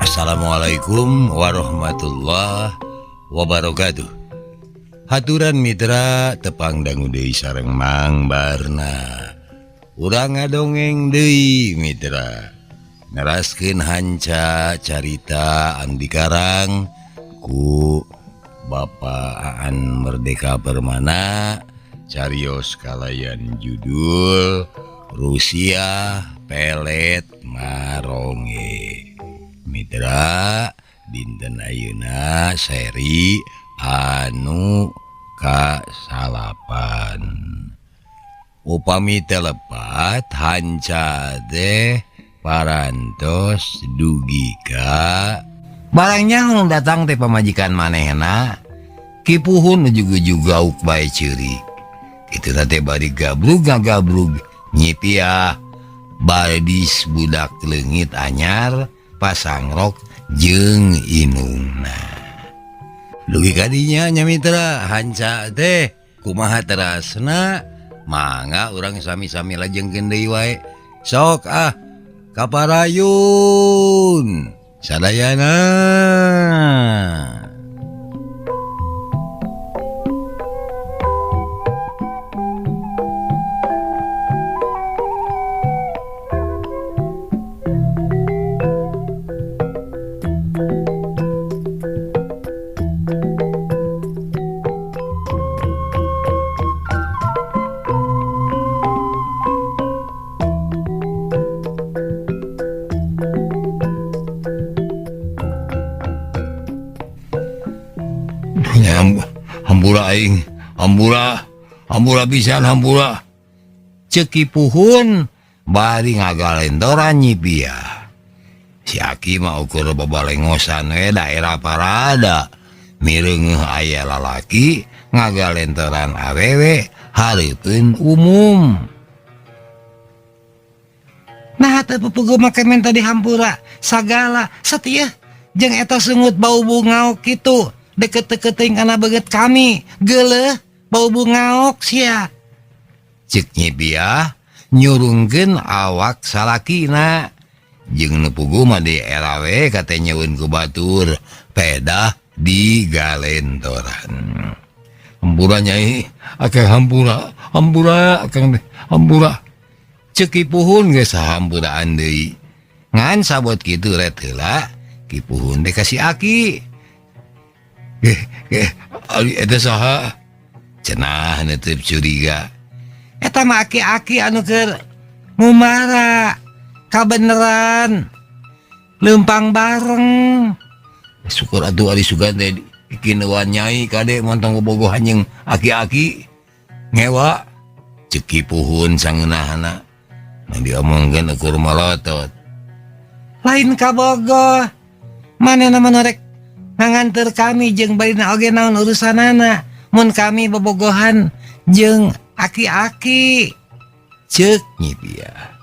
Assalamualaikum warahmatullahi wabarakatuh. Haturan mitra tepang dangu deui sareng Mang Barna. Urang ngadongeng deui mitra. Neraskeun hanca carita anu dikarang ku Bapak Aan Merdeka Permana, carios kalayan judul Rusia Pelet Maronge. Mitra dinten ayeuna seri anu ka-8. Upami telepat hanca teh parantos dugi ka barangnya nu datang teh pamajikan manehna kipuhun juga uk bae ceurik. Kitu teh bari gabrug nyipiah badis budak leungit anyar pasangrok jeung inungna. Dugi kadinya nya mitra hanca teh kumaha terasna mangga urang sami-sami lajengkeun deui wae. Sok kaparayun sadayana. Hampura aing, hampura pisan hampura. Ceuk kipuhun bari ngagalentoran nyipiah. Si Aki mah ukur babalengosan we daerah parada. Mireungeuh aya lalaki ngagalentoran awewe hareupeun umum. Nah teu pupuguh make men tadi hampura sagala satia jeung eta seungut bau bungaok kitu. Deket-deketing kana beget kami geuleuh bau bungaok sia. Ceuk nyipiah nyurungkeun awak salakina jeung nu puguh mah di erawe kate nyeueun ku batur pedah di galentoran. Hampura nyai akang hampura akang hampura. Ceuk kipuhun geus sahampuraan deui. Ngan sabot kitu ret heula kipuhun teh ka si Aki. Ali eta saha? Cenah neuteub curiga. Eta mah aki-aki anu keur ngumara kabeneran leumpang bareng. Syukur atuh ari sugan teh kikieuan nyai kade montong bobogohan jeung aki-aki ngewa. Ceuk kipuhun sangeunahna mun diomongkeun ukur malotot. Lain kabogoh manehna menorek nganganteur kami jeung barina oge naon urusanana mun kami bobogohan jeung aki-aki. Ceuk nyipiah.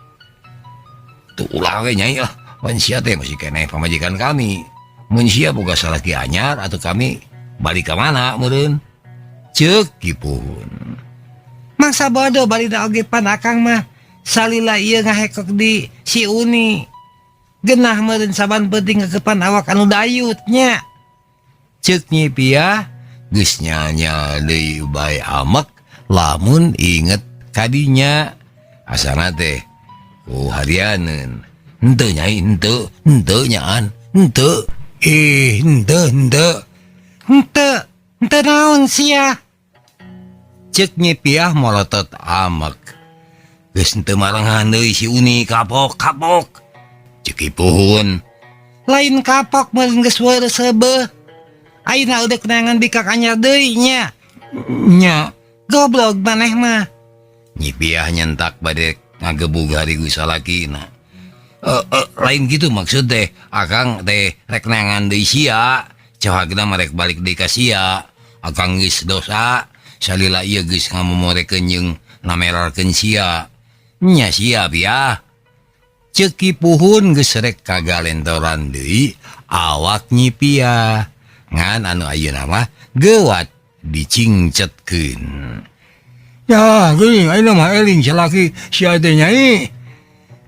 Tuh ulah we nyai pan sia teh masih keneh pamajikan kami. Mun sia boga salaki anyar atuh kami balik ka mana meureun? Ceuk kipuhun. Mangsa bodoh barina oge pan akang mah salila ieu ngahekok di si Uni. Genah meureun saban penting ngakepan awak anu dayut nya. Ceuk nyipiah geus nyanya deui bae amek lamun inget kadinya asana teh ku harianeun. Henteu nyai henteu nyaan henteu henteu naon sia. Ceuk nyipiah molotot amek geus henteu marangahan deui si Uni kapok. Ceuk kipuhun lain kapok meureun geus weureuh seubeuh. Ayeuna udah kenangan bikak anyar deui nya. Nya goblok maneh mah. Nyipiah nyentak bade ngagebug hari ku salakina. Lain gitu maksud teh akang teh rek nangan deui sia. Cohagna mah rek balik deui ka sia. Akang geus dosa salila ieu geus ngamomorekeun jeung namerarkeun sia. Nya siap ya. Ceuk kipuhun geus rek kagalentoran deui awak nyipiah. Ngan anu ayeuna mah geuwat dicingcetkeun. Ya geuning ayeuna mah eling salaki sia teh Nyai.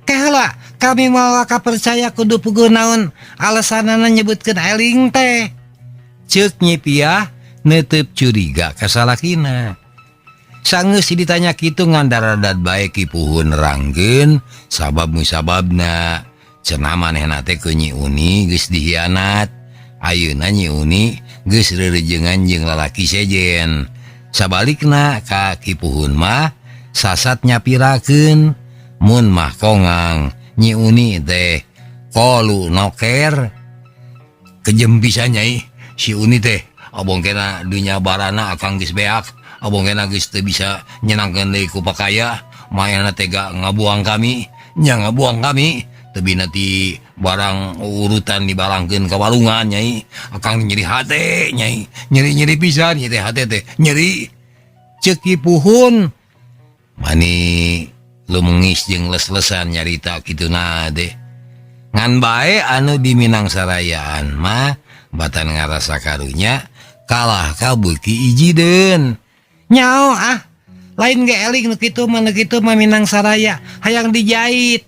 Kaheula kami mau percaya kudu puguh naon alasanana nyebutkeun eling teh. Ceuk Nyi Piah neuteup curiga ka salakina. Sanggeus ditanya kitu ngandaradat bae Kipuhun nerangkeun sabab musababna. Cenah manehna teh ku Nyi Uni geus dihianat. Ayeuna Nyi Uni geus rerejengan jeung lalaki sejen. Sabalikna ka Kipuhun mah sasat nyapirakeun mun mah kongang Nyi Uni teh kolu noker. Kejem pisan Nyai, si Uni teh abongkena dunya barana akang geus beak. Abongkena geus teu bisa nyenangkeun deui ku pakaya, mayana tega ngabuang kami, nya ngabuang kami, teu bina ti barang urutan dibalangkeun ka walungan Nyai. Akang nyeri hate Nyai, nyeri-nyeri pisan ieu teh hate teh, nyeri. Ceuk Kipuhun mani lumengis jeung les-lesan nyarita kituna teh. Ngan bae anu di Minang Sarayaan mah batan ngarasa karunya kalah ka beuki ijideun. Nyao lain ge eling nu kitu mah Minang Saraya hayang dijait.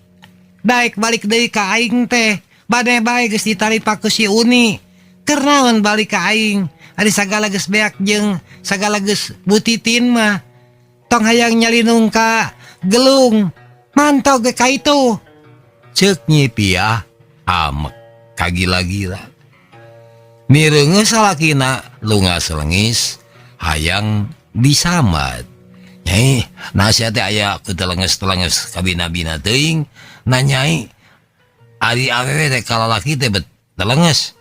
Daek balik deui ka aing teh, bade bae geus ditaripak ku si Uni. Keur naon balik ka aing? Ari sagala geus beak jeung sagala geus butitin mah. Tong hayang nyalinung ka gelung. Mantau ge ka itu. Ceuk Nyi Piah amek kagila-gila. Mireungeus salakina lungas lengis hayang disambat. Nyai, nasihat teh aya kutelenges-telenges kabina-bina teuing. Na Nyai, ari awewe teh kalalaki teh bet telenges.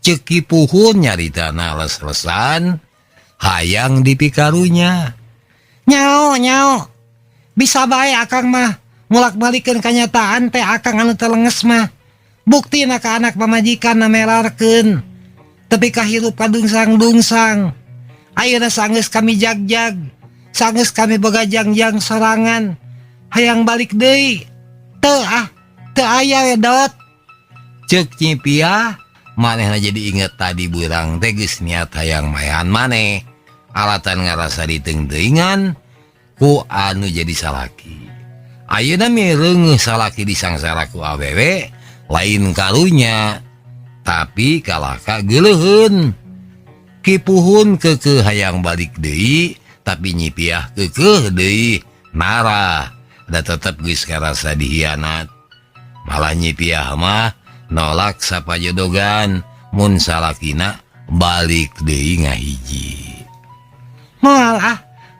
Ceuk Kipuhun nyaritana les-lesan hayang dipikarunya. Nyao. Bisa bae akang mah ngulak-balikeun kanyataan teh akang anu telenges mah. Buktina ka anak pamajikan na melarkeun. Tapi kahirup kadungsang-dungsang. Ayeuna sanggeus kami jagjag, sanggeus kami boga jangjang sorangan. Hayang balik deui. Teu aya we dot. Ceuk Nyi Piah manehna jadi inget tadi burang teh geus niat hayang maehan maneh. Alatan ngarasa diteung-teuingan ku anu jadi salaki. Ayeuna mireungeus salaki disangsara ku awewe lain karunya. Tapi kalaka geuleheun. Kipuhun keukeuh hayang balik deui, tapi Nyi Piah keukeuh deui narah, da tetep geus karasa dihianat. Malah Nyi Piah mah nolak sapajodogan mun salakina balik deui ngahiji. Moal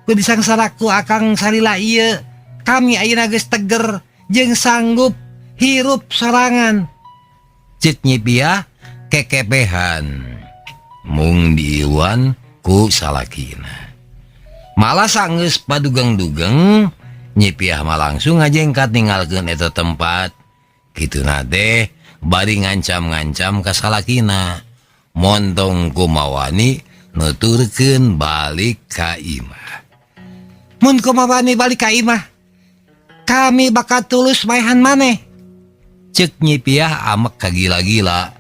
ku disangsaraku akang salila ieu, kami ayeuna geus teger jeung sanggup hirup sorangan. Ceuk Nyi Piah kekepehan mung diiwan ku salakina. Malah sanggeus padugeng-dugeng Nyi Piah mah langsung ngajengkat ninggalkeun eta tempat. Kituna teh bari ngancam-ngancam ka salakina montong kumawani nuturkeun balik ka imah. Mun kumawani balik ka imah, kami bakal tulus maehan maneh. Ceuk Nyi Piah amek kagila-gila.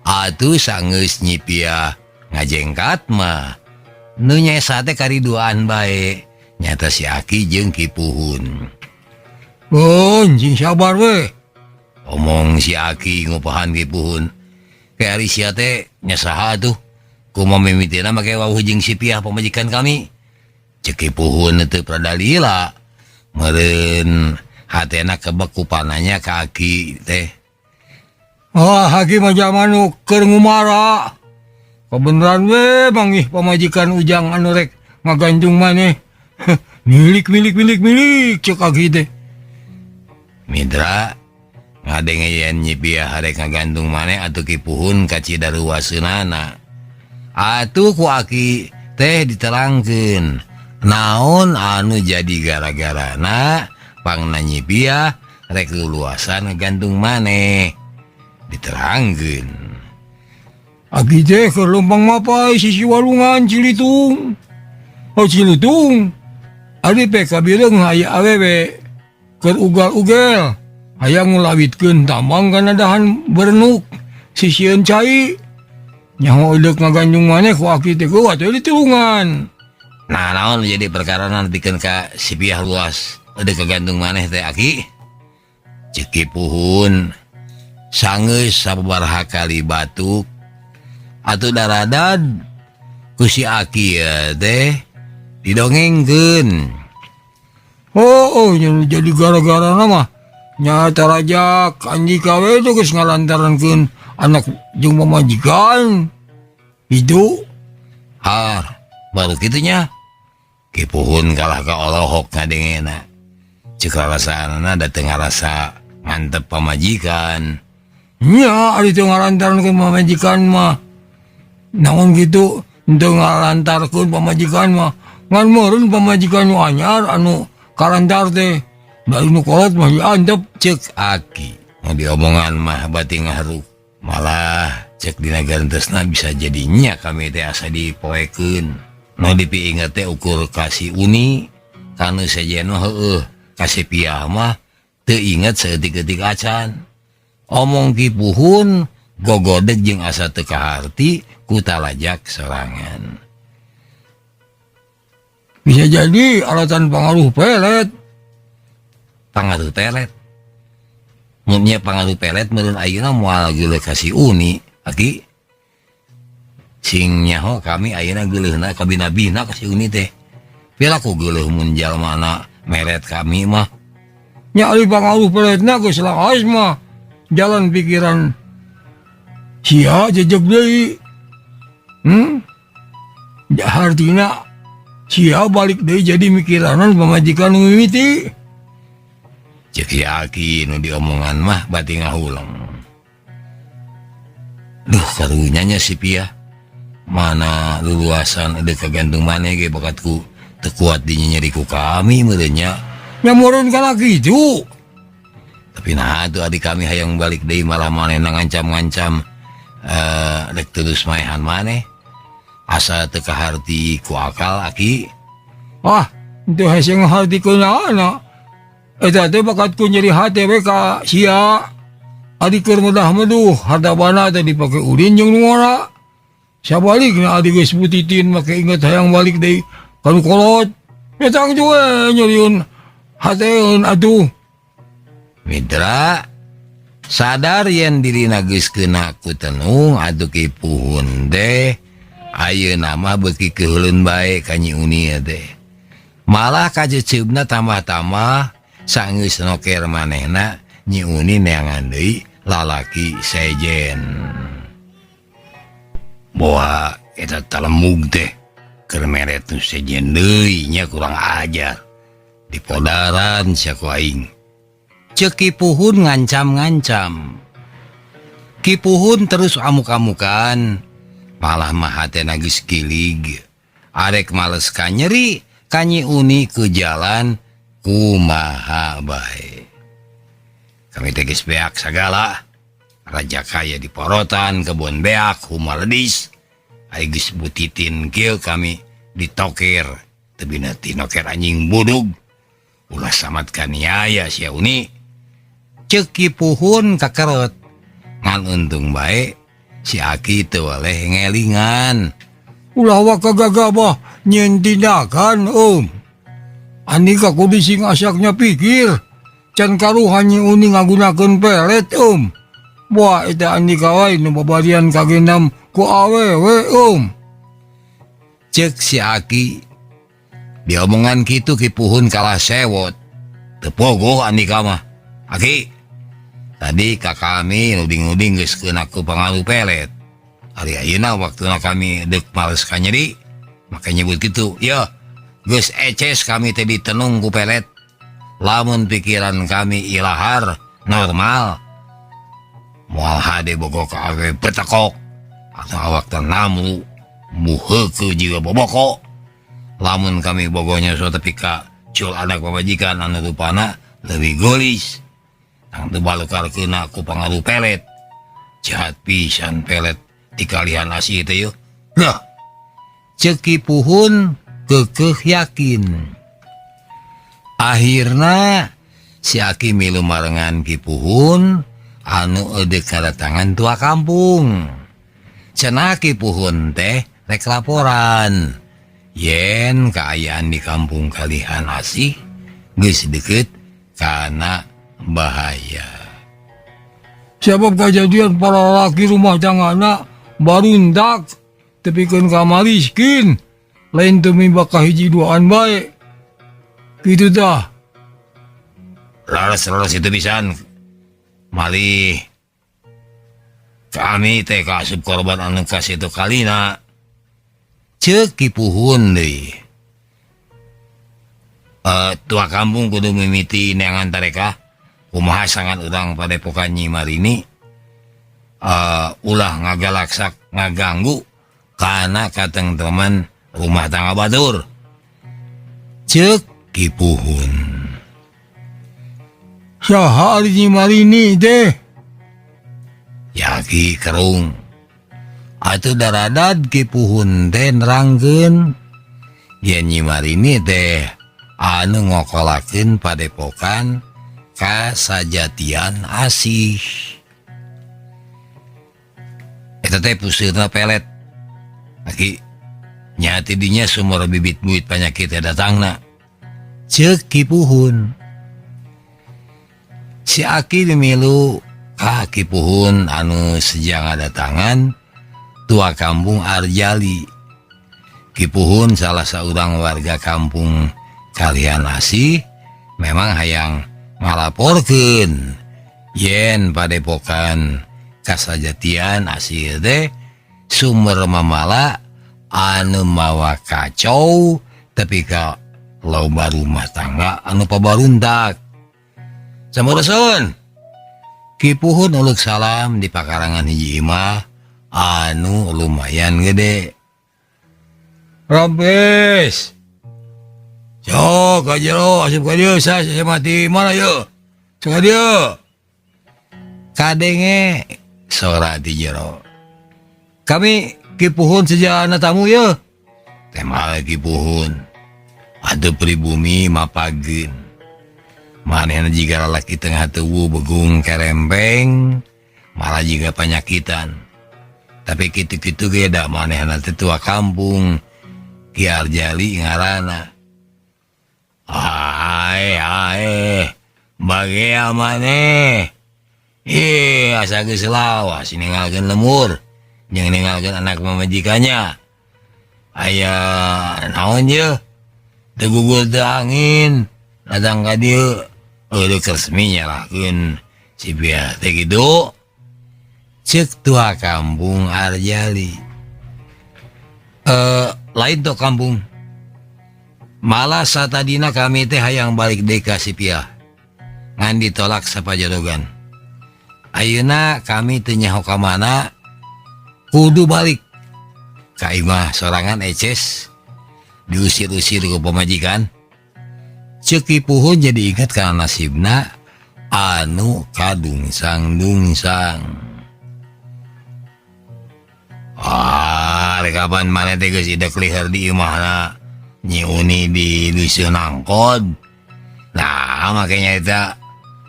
Atuh sanggeus Nyi Piah ngajengkat mah nu nyesa teh kariduaan bae nyata si Aki jeung Kipuhun. Anjing sabar we. Omong si Aki ngupahan Kipuhun. Kayak ari sia teh nyasaha tuh kumaha mimitina make wawuh jeung si Piah pamajikan kami. Ceuk Kipuhun teu pradalila. Meureun hatena kebek ku pananya ka Aki teh. Hakim aja manu keur ngumara. Kebeneran we mangih pamajikan ujang anu rek ngagantung maneh. Milik ceuk Aki teh. Midra ngadengeun Nyi Piah harek ngagantung maneh atuh Kipuhun ka cidaruwaseunana. Atuh ku Aki teh diterangkeun naon anu jadi gara-garana pangna Nyi Piah rek luluasan ngagantung maneh. Diterangkeun Aki teh keur lempang mapai sisi walungan Cilitung. Cilitung ari pe kabireung aya awewe keur ugal-ugal hayang ngulawitkeun tambang kana dahan berenuk sisieun cai. Nyaho eudeup ngaganjung maneh ku Aki teh kuat we ditulungan. Nah naon jadi perkara nantikeun ka si Piah luas udah kegantung maneh teh Aki. Ceuk Kipuhun sangeus sababaraha kali batuk atuh daradad ku si Aki ya teh didongengkeun. Oh, jadi gara-gara nama nyata raja kanji kawe itu geus ngalantarankeun anak jeung pamajikan. Itu Baru gitunya Kipuhun kalah ka Olohok ngadengena. Ceuk rasaana da teu ngarasa mantep pamajikan. nya ari teu ngalantarankeun pamajikan mah. Namun gitu teu ngalantarkeun pamajikan mah. Ngan meureun pamajikan nu anyar anu karantar teh. Dari nu kolot mah diantep. Ceuk Aki mau diomongan mah bati ngaharuk. Malah cek dina gantosna bisa jadinya kami teh asa dipoekeun. Nu dipiinget teh ukur kasih Uni kanu sajen mah heueuh kasih Piah mah teu inget saeutik-eutik acan. Omong Kipuhun gogodeg jeung asa teu kaharti ku talajak sorangan. Bisa jadi alatan pengaruh pelet. Pangaruh pelet. Munnya pangaruh pelet meureun ayeuna moal geuleuh kasih Uni, Aki. Sing nyaho kami ayeuna geuleuhna ka bina-bina kasih Uni teh. Pilaku geuleuh mun jalmana meret kami mah. Nya ari pengaruh peletna geus laos mah. Jalan pikiran sia jejeg deui. Hartina sia balik deui jadi mikiranan pamajikan nu mimiti. Ceuk Aki nu diomongan mah bati ngahulang. Duh karunya nya si Piah. Mana luluasan ada kegantung maneh ge bakatku teu kuat dinyeri ku kami meureun nya. Nya meureun kana kitu. Tapi nah tuh adik kami hayang balik deui malah maneh ngancam-ngancam rek terus maehan maneh. Asa teu kaharti ku akal Aki. Itu hese ngahartikeun anak. Eta teh bakatku nyeri hate we ka sia. Adi keur medah-meduh hartabana teh dipake ulin jeung nu ngora. Sabalikna adi geus butitin make inget hayang balik deui kanu kolot. Eta juga nyeriun hateun atuh. Mitra sadar yen dirina geus kena ku tenung atuh Kipuhun teh ayeuna mah beuki keheulun bae ka Nyi Uni teh. Malah kajeceubna tambah-tambah saeunggeus noker manehna Nyi Uni neangan deui lalaki sejen. Boa eta talemug teh keur meret nu sejen deui nya kurang ajar. Dipodaran sia ku aing. Ceuk Kipuhun ngancam-ngancam. Kipuhun terus amuk-amukan. Malah mah hatena geus kilig. Arek males ka nyeri ka Nyi Uni ke jalan kumaha bae. Kami teh geus beak sagala. Raja kaya di porotan, kebun beak, humaledis. Ai geus butitin kieu kami ditoker. Tebina ti noker anjing budug. Ulah samat kaniaya sia Uni. Ceuk Kipuhun kakerot. Ngan untung bae si Aki teu waleh ngelingan. Ulah wa kagagabah nyen tindakan Anika kudu sing asaknya pikir. Can karuhan Nyi Uni ngagunakeun pelet Wah eta Andika wae nu babarian kagendam ku awewe Ceuk si Aki. Diomongan kitu Kipuhun kalah sewot. Teu pogoh Andika mah. Aki, tadi ka kami nuding-nuding geus kena ku pangaruh pelet. Ari ayeuna waktuna kami deuk males ka nyeri, maka nyebut kitu. Yeuh, geus eces kami teh ditenung ku pelet. Lamun pikiran kami ilahar normal, moal hade bogo ka awe betekok atau awak namu muheukeun jiga boboko. Lamun kami bogonya so tepi ka cul anak pamajikan anu rupana leuwih golis. Tang teu balukarkeun ku pangaruh pelet. Jahat pisan pelet dikalihan asih teh yeuh. Lah, ceuk Kipuhun keukeuh yakin. Akhirna si Aki milu marengan Kipuhun anu eudeuh kadatangan tua kampung. Cenah Kipuhun teh rek laporan yen keayaan di kampung kalihan asih geus deket karena bahaya. Sebab kejadian para laki rumah tanggana barundak tepikeun ka maliskin lain teu mimba kahiji duaan bae. Kitu tah. Laras itu pisan. Malih kami teh kaasup korban anu kasitu kalina. Ceuk kipuhun deui. Tua kampung kudu mimiti neangan tareka kumaha sangat urang padepokan Nyi Marini ulah ngagalaksak ngaganggu kana katengtreman rumah tangga batur. Ceuk kipuhun. Saha ari Nyi Marini teh? Yaki kerung. Atuh daradad kipuhun teh nerangkeun yen Nyi Marini teh anu ngokolakeun padepokan kasajatian asih. Eta teh puseurna pelet. Aki nyati dinya sumber bibit buit panyakit datangna. Ceuk kipuhun. Si Aki dimilu ka kipuhun anu sejang datangan tua kampung Arjali. Kipuhun salah seorang warga kampung kalian asih memang hayang ngalaporkeun yen padepokan kasajatian asih teh sumber mamala anu mawa kacau tapi ka loba rumah tangga anu pabaruntak. Sampurasun. Kipuhun uluk salam di pakarangan hiji imah anu lumayan gede. Rampes. Cok, ka jero, asup ka dieu, saya mati mana yeuh? Cok ka dieu. Kadenge sora di jero. Kami kipuhun sejana tamu yeuh. Tema kipuhun. Atuh pribumi mapageun. Manehna jika lalaki tengah tubuh begung kerempeng, malah juga penyakitan. Tapi kitu-kitu geda manehna teh tua kampung, Ki Arjali ngaranna. Hai, bagea maneh. Asa geus lawas ninggalkeun lemur, jeung ninggalkeun anak mamajikannya. Aya naon yeuh? Teu gugur teu angin, datang ka dieu. Udah resmi nyalahkeun si biar teh kitu. Ceuk tua kampung Arjali. Lain tuh kampung. Malah satadina kami teh hayang balik deui ka si Piah. Ngan ditolak sapajodogan. Ayeuna kami teu nyaho ka mana kudu balik ka imah sorangan eces diusir-usir ku pamajikan. Ceuk kipuhun jadi ingat kana nasibna anu kadungsang-dungsang. Kapan mana teh geus idek liheur di imahna Nyi Uni di dusun Angkod. Nah, makanya eta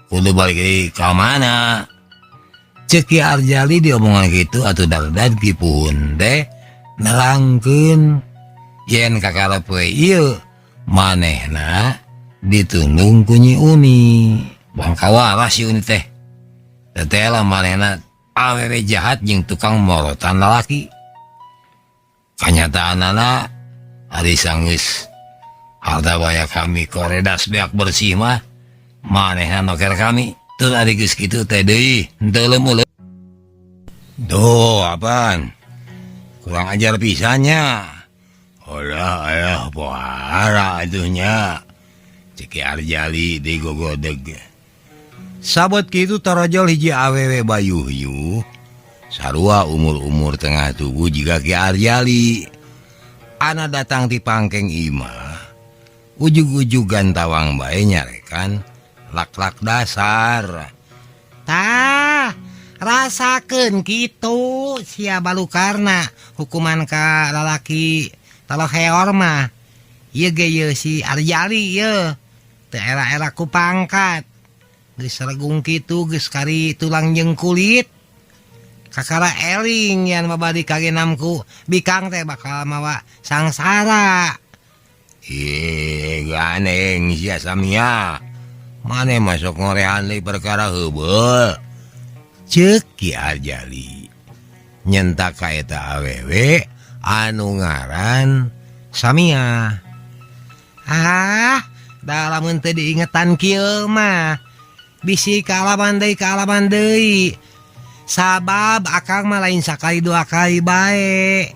kudu balik deui ka mana. Ceuk Ki Arjali diomongan kitu atuh dardad kipuhun teh nerangkeun yen kakarep we ieu manehna ditulung ku Nyi Uni. Bangkawaras si Uni teh. Tetela manehna awewe jahat jeung tukang morotan lalaki. Kanyataanana ari sanggeus harta baya kami koredas beak bersih mah manehna noker kami. Teu ari geus kitu teh deui henteu leumeul. Duh, apaan? Kurang ajar pisannya. Olah pohara atuhnya. Ceuk Ki Arjali digogodeg. Sabot kitu tarojol hiji awewe bayuh-yuh. Sarua umur-umur tengah tubuh jiga Ki Arjali. Ana datang ti pangkeng imah. Ujug-ujugan tawang bae nyarekan lak-lak dasar. Tah, rasakeun kitu sia balukarna hukuman ka lalaki taloh heor mah. Ieu ge yeuh si Arjali yeuh. Teu era-era ku pangkat. Geus regung kitu geus kari tulang jeung kulit. Kakara eling yan mabadi kagenamku bikang teh bakal mawa sangsara. ganeng sia Samia. Mane masuk ngorehan deui perkara heubeul. Ceuk Ki Arjali. Nyentak ka eta awewe anu ngaran Samia. Da lamun teu diingetan kieu mah bisi kaalaman deui. Sabab akang mah lain sakali dua kali bae.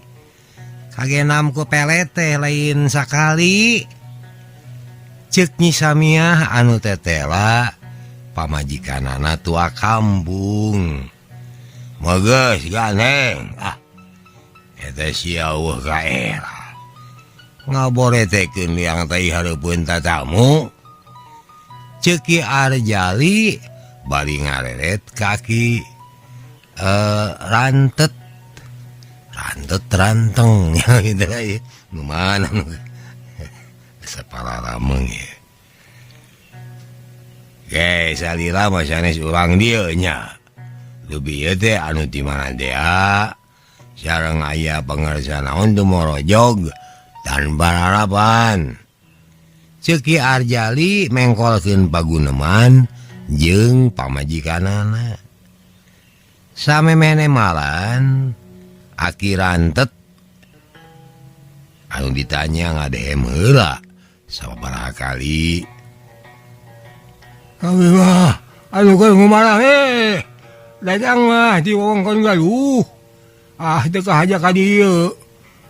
Kagenam ku pelet teh lain sakali. Ceuk Nyi Samia anu tetela pamajikanana tua kampung. Moges ganeng. Eta sia eueuh ka era. Ngaboretekeun liang teh hareupeun tatamu. Ceuk Ki Arjali bari ngareret kaki ranteng gitu ya. Gimana separa rameng ya. Oke, salila mah sanes urang dieu nya. Leuwih ieu teh anu ti mana dea sareng aya pangarsa naon teu morojog dan bararapan. Ceuk Ki Arjali mengkolkeun paguneman jeung pamajikanana. Samemehna malan Aki rantet anu ditanya ngadehem heula sabaraha kali. Kami mah anu keur ngumarah dadang mah di wewengkon Galuh. Teu kahaja ka dieu.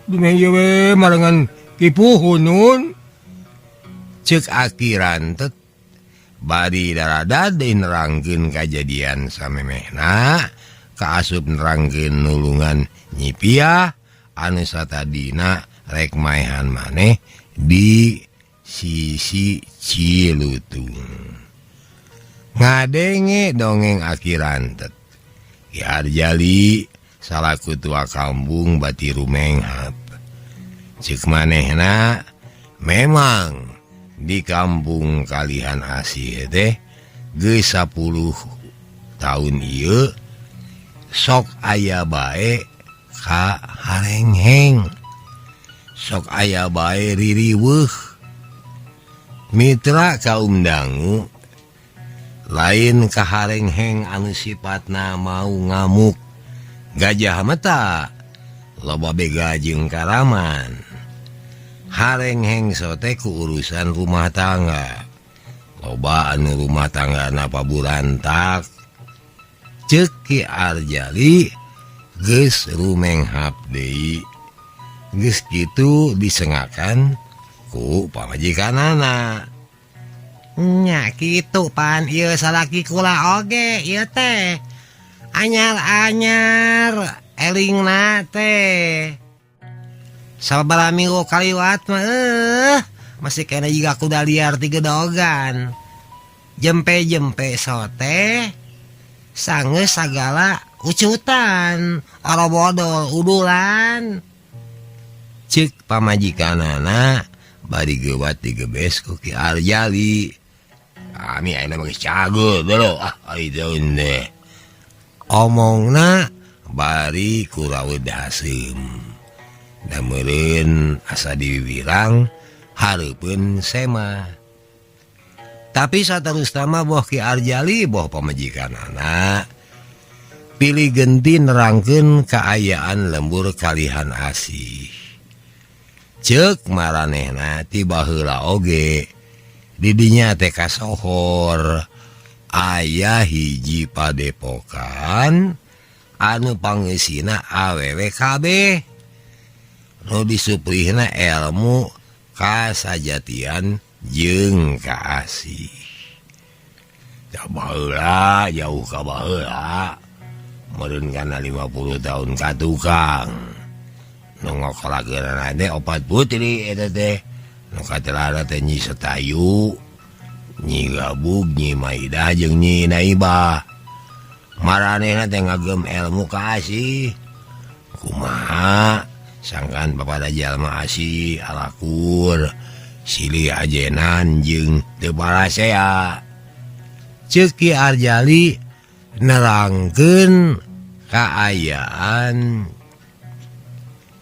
Dumeje we marengan Kipuhun nun. Ceuk Aki rantet bari darada deui nerangkeun kajadian samemehna. Kaasup nerangkeun nulungan Nyi Piah anu satadina rek maehan maneh di sisi Cilutung. Ngadenge dongeng Aki rantet. Ki Arjali salaku tua kampung bati rumenghap. Ceuk manehna memang di kampung Kalihan Asih teh geus 10 tahun ieu sok aya bae ka harengheng. Sok aya bae ririweuh. Mitra kaum dangu lain ka harengheng anu sifatna mau ngamuk. Gajah mata loba bega jeung karaman. Harengheng sote ku urusan rumah tangga. Loba anu rumah tanggana paburantak. Ceuk Ki Arjali geus rumenghap deui. Geus kitu disengakan ku pamajikanana. Nya kitu pan ieu salaki kula oge ieu teh. Anyar-anyar elingna teh. Sababaraha minggu kaliwat mah masih kena jiga kuda liar ti gedogan. Jempe-jempe sote sangeus sagala ucutan, orobodol udulan. Ceuk pamajikanana bari geuwat digebes ku Ki Arjali. Kami ayeuna mah geus cageul dulu ai daun deh. Omongna bari ku raweud haseum. Da meureun asa diwiwirang hareupeun sema. Tapi saterusna mah boh Ki Arjali boh pamajikanana pilih genti nerangkeun kaayaan lembur Kalihan Asih. Ceuk maranehna tiba heula oge di dinya teh kasohor aya hiji padepokan anu pangeusina awewe kabeh nu disuprihna ilmu kasajatian jeung kaasih. Baheula jauh ka baheula meureun kana 50 tahun ka tukang nu ngokolakeunana teh 4 putri eta teh nu katelana teh Nyi Setayu, Nyi Gabug, Nyi Maidah jeung Nyi Naibah. Maranehna teh ngagem ilmu kaasih. Kumaha sangkan papada jalma asih alakur silih ajenan jeung teu parasea. Ceuk Ki Arjali nerangkeun kaayaan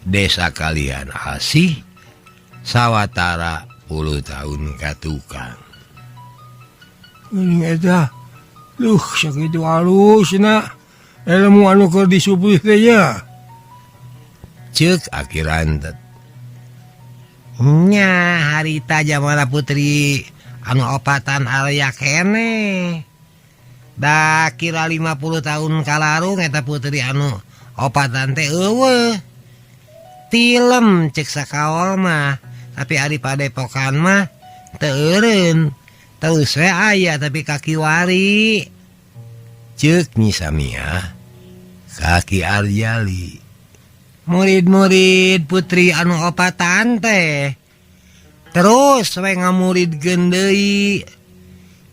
desa Kalihan Asih sawatara tahun ka tukang. Ini eta. Sakitu halus na. Ilmu anu keur disuplih teh nya. Ceuk Aki Rantet. Nya harita Jamana Putri anu opatan area kene. Da kira 50 tahun kalarung eta putri anu opatan teh eueuh. Tilem cek sakaol mah, tapi ari padepokan mah teu eureun. Terus we aya tapi kaki wari. Ceuk Nyi Samia Kaki Arjali. Murid-murid putri anu opatan teh terus we ngamuridkeun deui.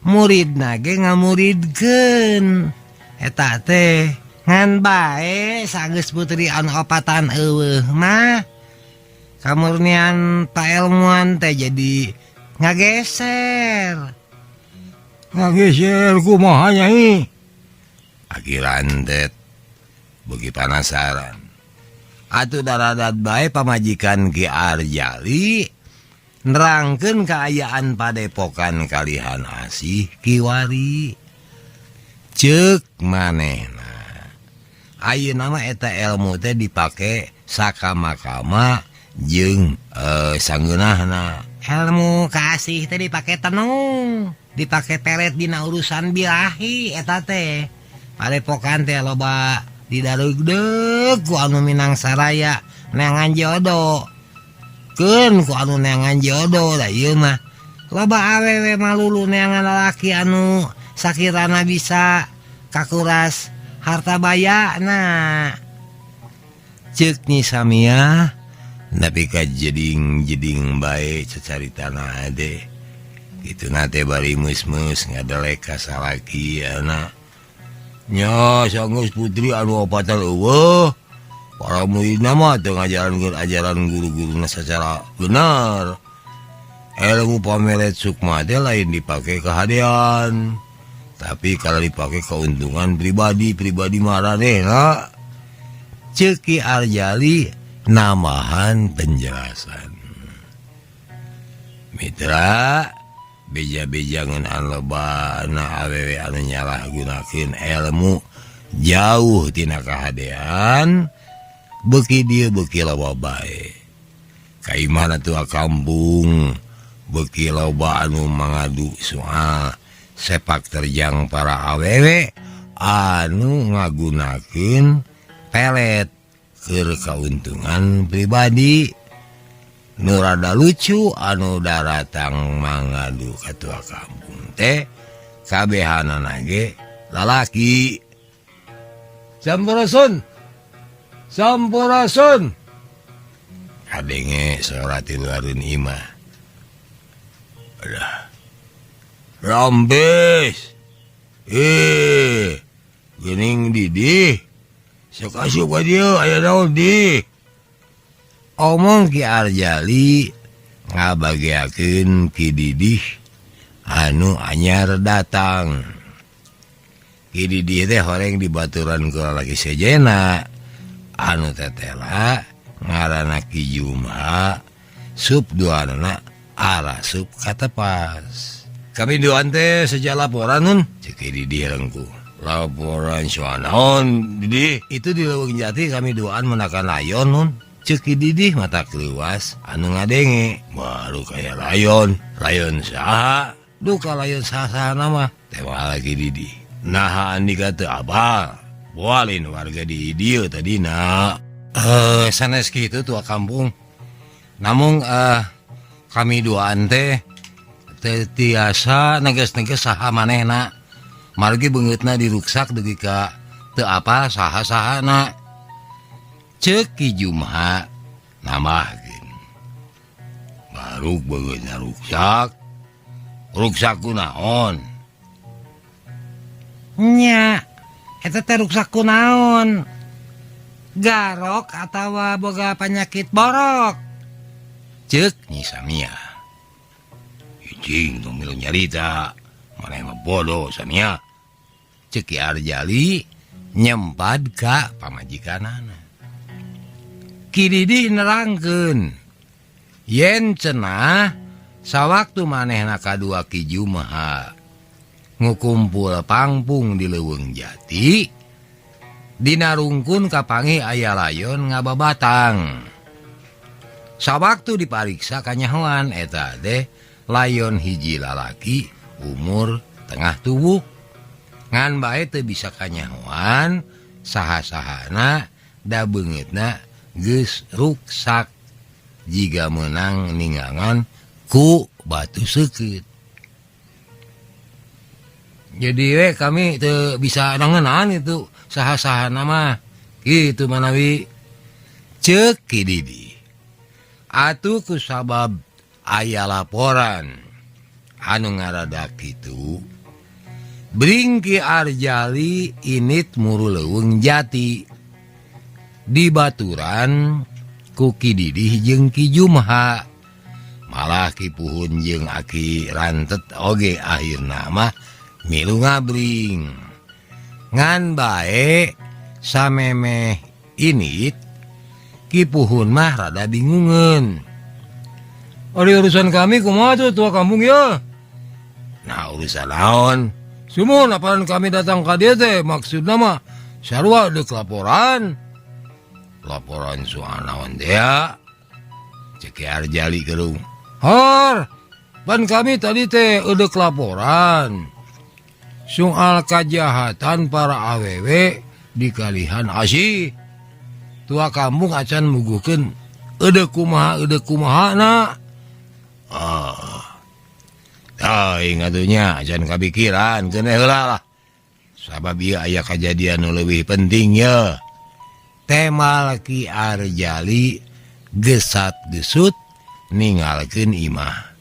Muridna ge ngamuridkeun. Eta teh ngan bae sageus putri anu opatan eueuh mah kamurnian paelmuan teh jadi ngageser. Ngageser kumaha Nyai? Aki Rantet beuki panasaran. Atuh daradat bae pamajikan Ki Arjali nerangkeun kaayaan padepokan kalihan asih Ki Wari. Ceuk manehna. Ayeuna mah eta ilmu teh dipake sakama-kama jeung sanggeunahna. Ilmu kasih teh dipake tenung, dipake teret dina urusan birahi eta teh. Padepokan teh loba didareugdeug ku anu Minang Saraya neangan jodoh. Keun ku anu neangan jodoh da ieu mah loba awewe malulu neangan lalaki anu sakirana bisa kakuras harta bayana. Ceuk Nyi Samia nepi ka jeding-jeding bae cacaritana ade. Kituna teh bari meus-meus ngadelek ka salakiana. Nya sanggeus putri anu opatan eueuh. Para muridna mah teu ngajarankeun ajaran guru-guruna sacara bener. Ilmu pameret sukma teh lain dipake kahadean, tapi kalau dipake keuntungan pribadi maranehna. Ceuk Ki Arjali namahan penjelasan. Mitra, beja-bejangan an lobana awewe anu nyalahgunakeun ilmu jauh tina kahadean, beuki dieu beuki loba bae. Kaimana tua kampung beuki loba anu mangadu soal sepak terjang para awewe anu ngagunakeun pelet keur kauntungan pribadi. Nu rada lucu anu daratang mangadu katua kampung teh kabehanana ge lalaki. Sampurasun kadenge suara ti luareun imah. Adah Rambes geuning Didih sok asup ka dieu aya naon di. Omong Ki Arjali ngabageakeun Ki Didih anu anyar datang. Ki Didih teh horeng dibaturan ku lalaki sejena anu tetela ngaranna Ki Jumha, sup duanana arasup katepas. Kami duan teh seja laporan nun, ceuk Ki Didih rengku. Laporan soal naon Didih? Itu di Leuweung Jati kami duaan menakan layon nun. Ceuk Ki Didih mata keluas anu ngadenge. Baru kaya layon saha? Duka layon saha nama teh lagi Didih. Nah andika teu abal. Walin warga di dieu tadina. Sanes kitu tua kampung. Namun kami duaan teh tiasa neges-neges saha manehna. Margi beungeutna diruksak dugi ka teu apa saha-sahana. Ceuk Ki Jumha namahkeun. Baru beungeutna ruksak kunaon? Nya, eta teh ruksak kunaon? Garok atawa boga penyakit borok? Ceuk Nyi Samia. Icing tong milu nyarita, maneh mah bodoh Samia. Ceuk Ki Arjali nyempad ka pamajikanana. Ki Didih nerangkeun yen cenah Sawaktu manehna kadua Ki Jumaha ngukumpul pangpung di Leuweung Jati, dina rungkun kapanggih aya layon ngababatang. Sawaktu dipariksa kanyahoan eta teh layon hiji lalaki umur tengah tubuh. Ngan bae teu bisa kanyahoan saha-sahana da beungeutna geus ruksak jiga meunang ningangan ku batu seukeut. Jadi kami teu bisa nangeunaan itu saha-sahana mah kitu manawi. Ceuk Ki Didi, atuh kusabab aya laporan anu ngaradak kitu, bring Ki Arjali init muru Leuweung Jati dibaturan ku Ki Didi jeung Ki Jumaha. Malah Ki Puhun jeung Aki Rantet oge akhirna mah milu ngabring. Ngan bae samemeh init Ki Puhun mah rada bingungeun. Ari urusan kami kumaha tuh tua kampung ya? Nah urusan naon? Sumun apaan kami datang ka dieu teh maksudna mah sarua deuk laporan. Laporan soal naon teh ya? Cek Ki Arjali gerung. Har, pan kami tadi teh eudeuh laporan soal kajahatan para awewe di Kalihan Asih. Tua kampung acan muguhkeun eudeuh kumaha na. Ingatunya acan kapikiran keun heula lah. Sabab ieu aya kajadian nu leuwih penting ya. Temal Ki Arjali gesat-gesut ninggalkeun imah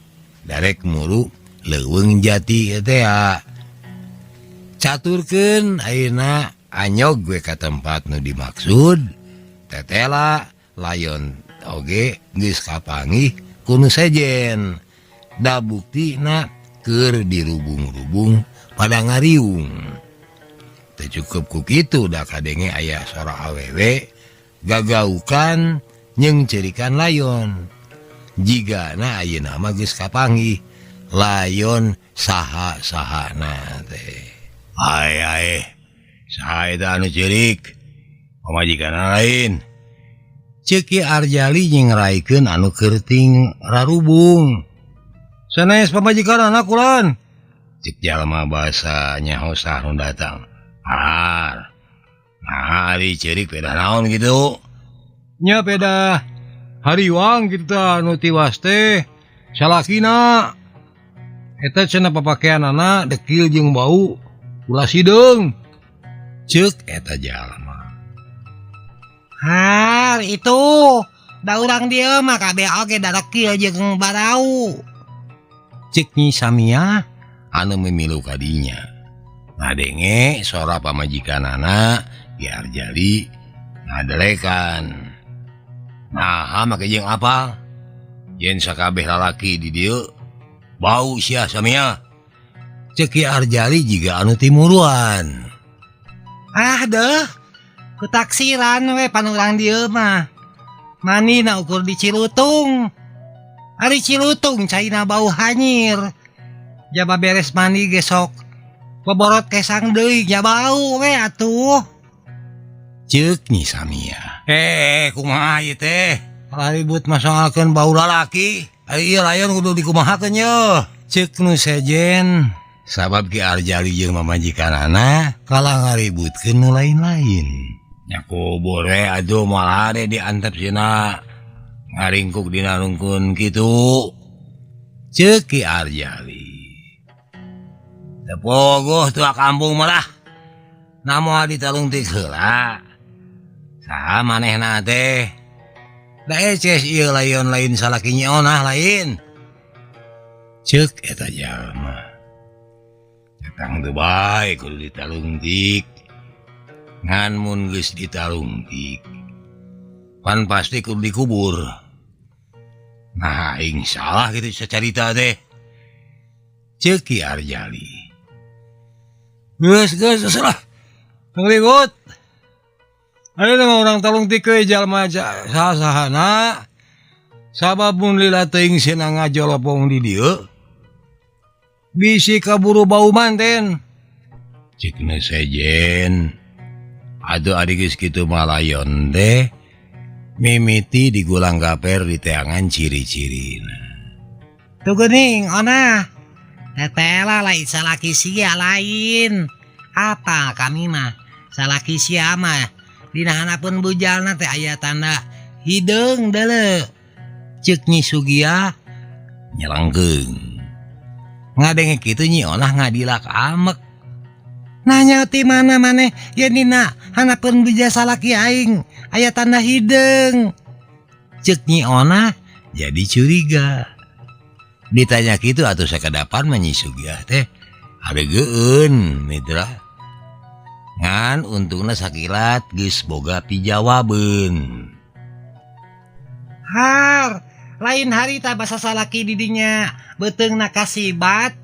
darek muru Leuweung Jati teh ya. Caturkeun ayeuna anyog gue ka tempat nu dimaksud. Tetela layon oge geus kapanggih ku nu sejen. Da buktina keur dirubung-rubung pada ngariung. Teu cukup ku kitu da kadenge aya sora awewe gagaukan jeung ceurikan layon. Jigana ayeuna mah geus kapanggih layon saha-sahana teh. Ai saha eta anu ceurik? Pamajikanna lain. Ceuk Ki Arjali nyengraikeun anu kerting rarubung. Sanes pamajikanna kulan? Cek jalma basa nyaho sah nu datang. Har. Nah, ari ceurik peda naon gitu? Nya peda hariwang kita nu tiwas teh salakina. Eta cenah papakeanana dekil jeung bau ulah sideung. Ceuk eta jalma. Har itu da urang dieu mah kabeh oge da dekil jeung barau. Cek Nyi Samia anu memilu kadinya. Ngadenge sora pamajikanana Ki Arjali ngadelekan. Nah, make jeung apa? Yen sakabeh lalaki di dieu bau sia Samia. Cek Ki Arjali jiga anu timuruan. Ah deuh, kutaksiran we pan urang dieu mah. Manina ukur di Cilutung. Ari Cilutung caina bau hanyir. Jaba beres mandi gesok paborot kesang deui nya bau we atuh. Ceuk Nyi Samia. Kumaha ieu teh? Lah ribut masoalkeun bau lalaki. Ari ieu layon kudu dikumahakeun ye. Ceuk nu sejen. Sabab Ki Arjali jeung mamajikanana kalah ngaributkeun nu lain-lain. Nya kubur we aduh malah de diantep cenah ngaringkuk dina rungkun kitu. Ceuk Ki Arjali. Teu pogoh tua kampung mah. Namoal ditalungtik heula. Saha manehna teh? Da eces ieu layon lain salaki nyeonah lain. Ceuk eta jalma. Datang teu bae kudu ditalungtik. Ngan mun geus ditalungtik pan pasti kudu dikubur. Nah, aing salah gitu sacarita teh. Ceuk Ki Arjali. Geus lah. Ngribut. Aya mah urang talungtik ke jalma sahana. sabab mun lila teuing cenah ngajolopong di dieu bisi kaburu bau manten. Cikna sejen. Aduh adik geus kitu malayon teh mimiti digulang gaper di teangan ciri-cirina. Tuh geuning ona. Tetela lain salaki sia lain. Apa kami mah salaki sia mah dina hanapeun bujalna teh aya tanda hideung deuleu. Ceuk Nyi Sugia Nyelengkeung. Ngadenge kitu Nyi Onah ngadilak amek. nanya ti mana maneh yen dina hanapeun bujal salaki aing aya tanda hideung. Ceuk Nyi Onah jadi curiga. Ditanya kitu atuh sakadapan mah Nyi Sugiah teh adegeun mitra. Ngan untungna sakilat geus boga pijawabeun. Har, lain harita basa salaki didinya beteungna kasibat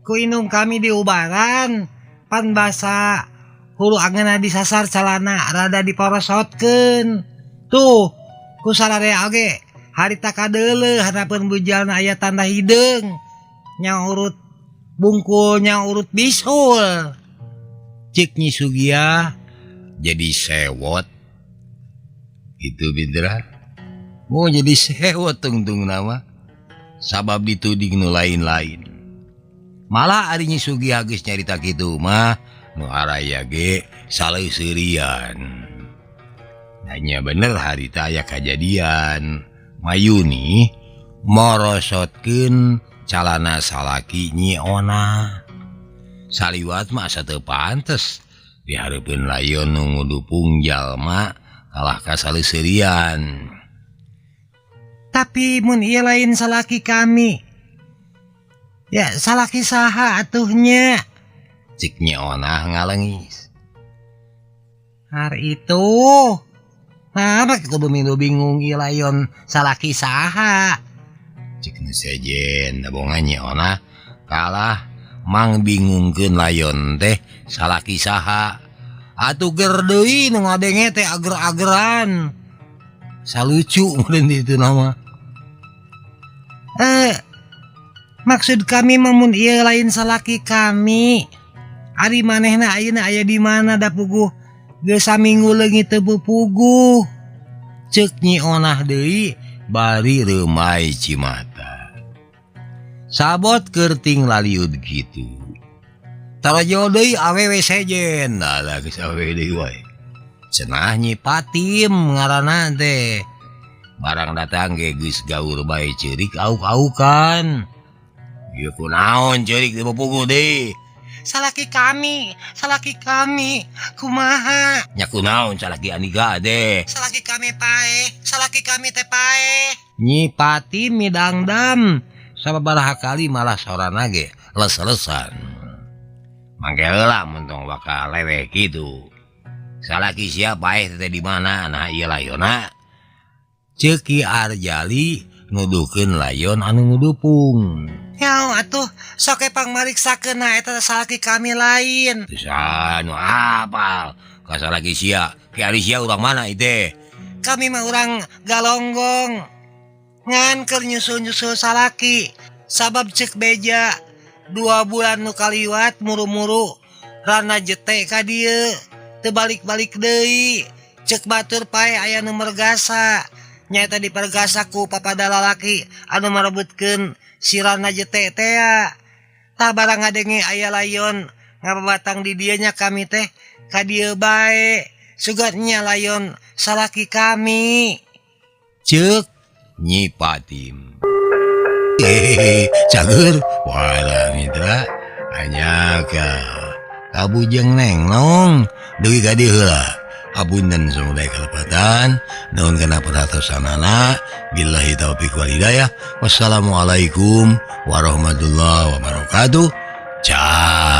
ku inung kami di ubaran pan basa hulu angeunna disasar calana rada diporosotkeun. Tuh ku sadarea oge harita kadeuleu hanapeun bujalna aya tanda hideung nya urut bungkul nya urut bisul. Cik Nyi Sugiah jadi sewot itu Bindra. Mau jadi sewot tungtung nama sabab dituding nu lain-lain. Malah ari Nyi Sugiah geus nyarita kitu mah nu araya ge saleuseurian. Hanya bener harita aya kajadian Mayuni morosotkeun calana salaki Nyi Onah. Saliwat mah asa teu pantes dihareupeun layon nu ngudupung jalma kalah ka saleuseurian. Tapi mun ieu lain salaki kami. Ya salaki saha atuhnya? Cik Nyi Onah ngalengis. Hari itu. Nah, kudu bingung ieu layon salaki saha? Cik nu sejen da bongan Nyi Onah kalah mang bingungkeun layon teh salaki saha. Atuh ger deui nu ngadenge teh ager-ageran. Salucu meureun itu nama. Maksud kami mun ieu lain salaki kami. Ari manehna ayeuna aya di mana da puguh geus saminggu leungit teu puguh. Ceuk Nyi Onah deui bari reumai cimata. Sabot kerting laliud gitu. Tarajo deui awewe sejen. Alah geus awewe deui wae. Cenah Nyi Patim ngaranna teh. Barang datang ge geus gaur bae ceurik auk-aukan. Ieu kunaon ceurik teu puguh deui. Salaki kami, kumaha? Nya kunaon salaki aniga deh. Salaki kami teh pae. Nyi Patim midangdam. Sababaraha kali malah sorana ge les-lesan. Mangke heula mun tong bakal lewe kitu. Salaki sia paeh teh di mana? Nah ieu layonna. Ceuk Ki Arjali nuduhkeun layon anu ngudupung. Yao atuh sok pang mariksakeun eta salaki kami lain. Bisa nu apal ka salaki sia. Ki ari sia urang mana ieu teh? Kami mah urang Galonggong. Ngan keur nyusul-nyusul salaki. Sabab ceuk beja 2 bulan nu kaliwat muru-muru rana jete ka dieu. Teu balik-balik deui. Ceuk batur pae aya nu mergasa. Nyaeta dipergasa ku papada lalaki anu marebutkeun si rana jete teh. Tah barang ngadenge aya layon ngababatang di dieu nya kami teh ka dieu bae. Sugatnya layon salaki kami. Ceuk Nyi Patim. Cager walah mitra anya ka kabujeng neng nong deui ka dieu heula. Apunten sumulai kalepatan naon kana perhatosanana billahi taufiq wal hidayah. Wassalamualaikum warahmatullahi wabarakatuh. Cah